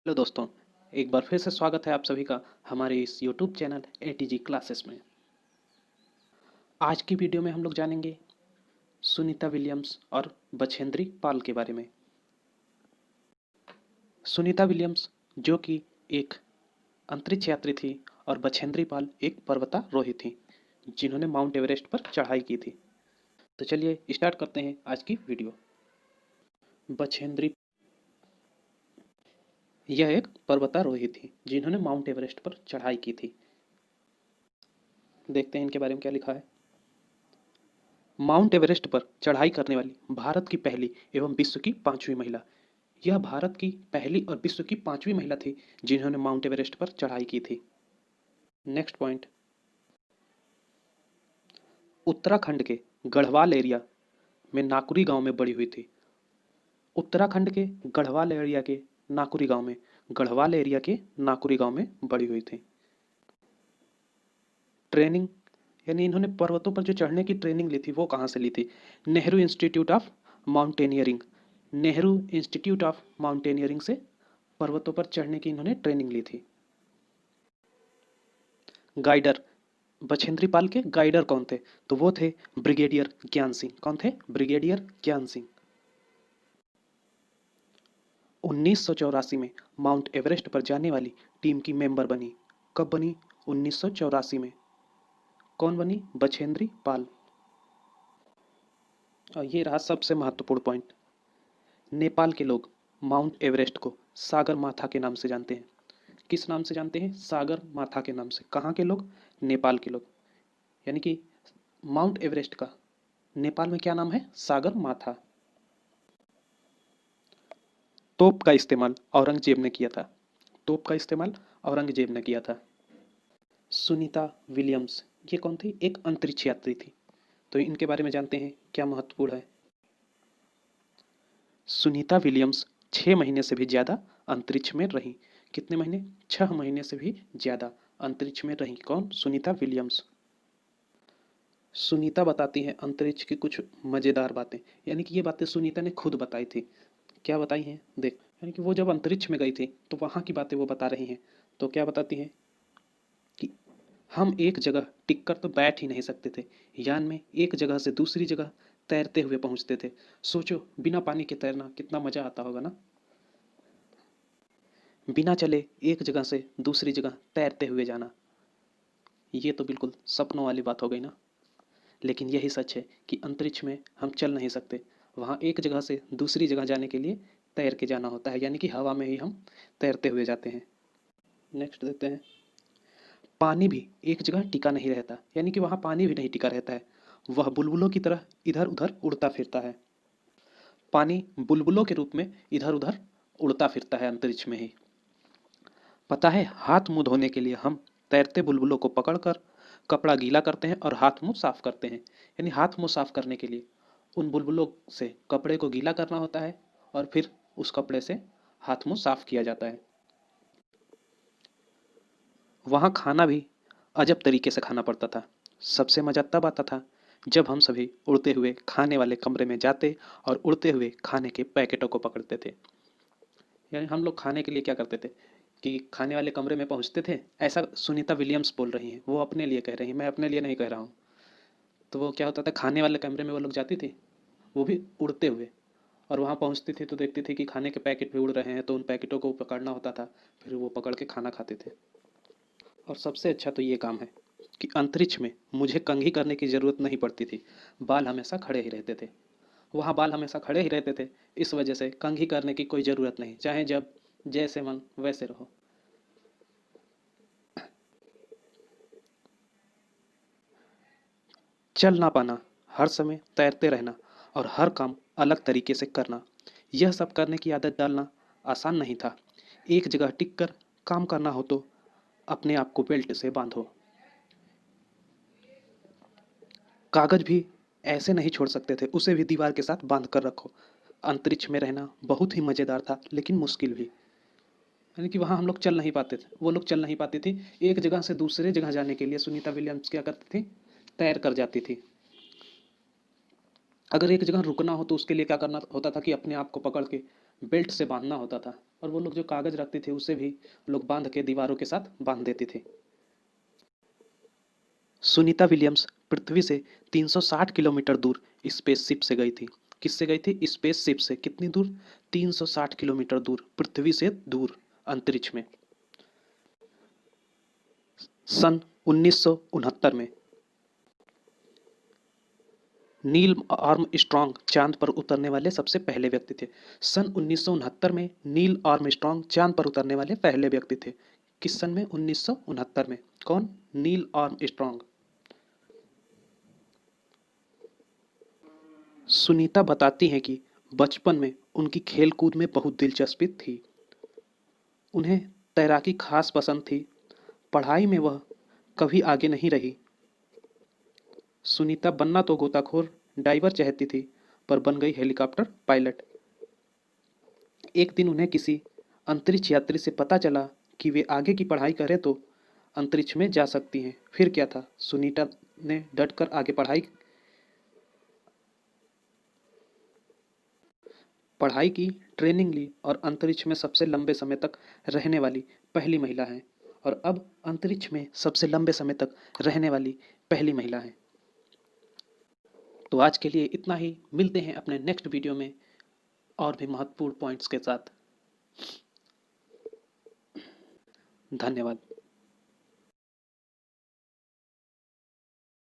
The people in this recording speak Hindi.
हेलो दोस्तों, एक बार फिर से स्वागत है आप सभी का हमारे इस यूट्यूब चैनल एटीजी क्लासेस में। आज की वीडियो में हम लोग जानेंगे सुनीता विलियम्स और बछेंद्री पाल के बारे में। सुनीता विलियम्स जो कि एक अंतरिक्ष यात्री थी और बछेंद्री पाल एक पर्वतारोही थी जिन्होंने माउंट एवरेस्ट पर चढ़ाई की थी। तो चलिए स्टार्ट करते हैं आज की वीडियो। बछेंद्री यह एक पर्वतारोही थी जिन्होंने माउंट एवरेस्ट पर चढ़ाई की थी। देखते हैं इनके बारे में क्या लिखा है। माउंट एवरेस्ट पर चढ़ाई करने वाली भारत की पहली एवं विश्व की पांचवी महिला। यह भारत की पहली और विश्व की पांचवी महिला थी जिन्होंने माउंट एवरेस्ट पर चढ़ाई की थी। नेक्स्ट पॉइंट, उत्तराखंड के गढ़वाल एरिया में नाकुरी गांव में बड़ी हुई थी। उत्तराखंड के गढ़वाल एरिया के नाकुरी गांव में गढ़वाल एरिया के नाकुरी गांव में बड़ी हुई थी। ट्रेनिंग यानी इन्होंने पर्वतों पर जो चढ़ने की ट्रेनिंग ली थी वो कहाँ से ली थी? Nehru institute of mountaineering. Nehru institute of mountaineering से पर्वतों पर चढ़ने की इन्होंने ट्रेनिंग ली थी। गाइडर, बछेंद्री पाल के गाइडर कौन थे? तो वो थे ब्रिगेडियर ज्ञान सिंह। कौन थे? ब्रिगेडियर ज्ञान सिंह। 1984 में माउंट एवरेस्ट पर जाने वाली टीम की मेंबर बनी। कब बनी? 1984 में। कौन बनी? बछेंद्री पाल। और ये रहा सबसे महत्वपूर्ण पॉइंट, नेपाल के लोग माउंट एवरेस्ट को सागर माथा के नाम से जानते हैं। किस नाम से जानते हैं? सागर माथा के नाम से। कहाँ के लोग? नेपाल के लोग। यानी कि माउंट एवरेस्ट का नेपाल में क्या नाम है? सागर माथा। तोप का इस्तेमाल औरंगजेब ने किया था। तोप का इस्तेमाल औरंगजेब ने किया था। सुनीता विलियम्स ये कौन थी? एक अंतरिक्ष यात्री थी। तो इनके बारे में जानते हैं क्या महत्वपूर्ण है। सुनीता विलियम्स 6 महीने से भी ज़्यादा अंतरिक्ष में रही। कितने महीने? 6 महीने से भी ज़्यादा अंतरिक्ष में रही। कौन? सुनीता विलियम्स। सुनीता बताती है अंतरिक्ष की कुछ मज़ेदार बातें, यानी कि ये बातें सुनीता ने खुद बताई थी। क्या बताई हैं? देख, यानी कि वो जब अंतरिक्ष में गई थी तो वहाँ की बातें वो बता रही हैं। तो क्या बताती हैं कि हम एक जगह टिक कर तो बैठ ही नहीं सकते थे। यान में एक जगह से दूसरी जगह तैरते हुए पहुंचते थे। सोचो बिना पानी के तैरना कितना मजा आता होगा ना। बिना चले एक जगह से दूसरी जगह तैरते हुए जाना, ये तो बिल्कुल सपनों वाली बात हो गई ना। लेकिन यही सच है कि अंतरिक्ष में हम चल नहीं सकते। वहाँ एक जगह से दूसरी जगह जाने के लिए तैर के जाना होता है, यानी कि हवा में ही हम तैरते हुए जाते हैं। नेक्स्ट देखते हैं, पानी भी एक जगह टिका नहीं रहता, यानी कि वहाँ पानी भी नहीं टिका रहता है। वह बुलबुलों की तरह इधर उधर उड़ता फिरता है। पानी बुलबुलों के रूप में इधर उधर उड़ता फिरता है अंतरिक्ष में ही। पता है, हाथ मुंह धोने के लिए हम तैरते बुलबुलों को पकड़कर कपड़ा गीला करते हैं और हाथ मुंह साफ करते हैं। यानी हाथ मुंह साफ करने के लिए उन बुलबुलों से कपड़े को गीला करना होता है और फिर उस कपड़े से हाथ मुंह साफ किया जाता है। वहाँ खाना भी अजब तरीके से खाना पड़ता था। सबसे मज़ा तब आता था जब हम सभी उड़ते हुए खाने वाले कमरे में जाते और उड़ते हुए खाने के पैकेटों को पकड़ते थे। यानी हम लोग खाने के लिए क्या करते थे कि खाने वाले कमरे में पहुंचते थे। ऐसा सुनीता विलियम्स बोल रही हैं, वो अपने लिए कह रही हैं, मैं अपने लिए नहीं कह रहा हूँ। तो वो क्या होता था, खाने वाले कमरे में वो लोग जाती थी, वो भी उड़ते हुए, और वहाँ पहुँचती थी तो देखती थी कि खाने के पैकेट भी उड़ रहे हैं, तो उन पैकेटों को पकड़ना होता था। फिर वो पकड़ के खाना खाते थे। और सबसे अच्छा तो ये काम है कि अंतरिक्ष में मुझे कंघी करने की ज़रूरत नहीं पड़ती थी। बाल हमेशा खड़े ही रहते थे। वहाँ बाल हमेशा खड़े ही रहते थे, इस वजह से कंघी करने की कोई ज़रूरत नहीं, चाहे जब जैसे मन वैसे रहो। चल ना पाना, हर समय तैरते रहना और हर काम अलग तरीके से करना, यह सब करने की आदत डालना आसान नहीं था। एक जगह टिक कर काम करना हो तो अपने आप को बेल्ट से बांधो। कागज भी ऐसे नहीं छोड़ सकते थे, उसे भी दीवार के साथ बांध कर रखो। अंतरिक्ष में रहना बहुत ही मज़ेदार था लेकिन मुश्किल भी। यानी कि वहाँ हम लोग चल नहीं पाते थे, वो लोग चल नहीं पाती थी। एक जगह से दूसरे जगह जाने के लिए सुनीता विलियम्स क्या करती थी? तैर कर जाती थी। अगर एक जगह रुकना हो तो उसके लिए क्या करना होता था कि अपने आप को पकड़ के बेल्ट से बांधना होता था, और वो लोग जो कागज़ रखते थे उसे भी लोग बांध के दीवारों के साथ बांध देते थे। सुनीता विलियम्स पृथ्वी से 360 किलोमीटर दूर स्पेसशिप से गई थी। किससे गई थी? स्पेसशिप से। कितनी दूर? 360 किलोमीटर दूर, पृथ्वी से दूर, अंतरिक्ष में। सन 1969 में नील आर्मस्ट्रॉन्ग चांद पर उतरने वाले सबसे पहले व्यक्ति थे। सन 1969 में नील आर्मस्ट्रॉन्ग चांद पर उतरने वाले पहले व्यक्ति थे। किस सन में? 1969 में। कौन? Neil Armstrong. सुनीता बताती हैं कि बचपन में उनकी खेल-कूद में बहुत दिलचस्पी थी। उन्हें तैराकी खास पसंद थी। पढ़ाई में वह कभी आगे नहीं रही। सुनीता बनना तो गोताखोर डाइवर चाहती थी, पर बन गई हेलीकॉप्टर पायलट। एक दिन उन्हें किसी अंतरिक्ष यात्री से पता चला कि वे आगे की पढ़ाई करें तो अंतरिक्ष में जा सकती हैं। फिर क्या था? सुनीता ने डटकर आगे पढ़ाई की, ट्रेनिंग ली और अंतरिक्ष में सबसे लंबे समय तक रहने वाली पहली महिला हैं। और अब अंतरिक्ष में सबसे लंबे समय तक रहने वाली पहली महिला हैं। तो आज के लिए इतना ही। मिलते हैं अपने नेक्स्ट वीडियो में और भी महत्वपूर्ण पॉइंट्स के साथ। धन्यवाद।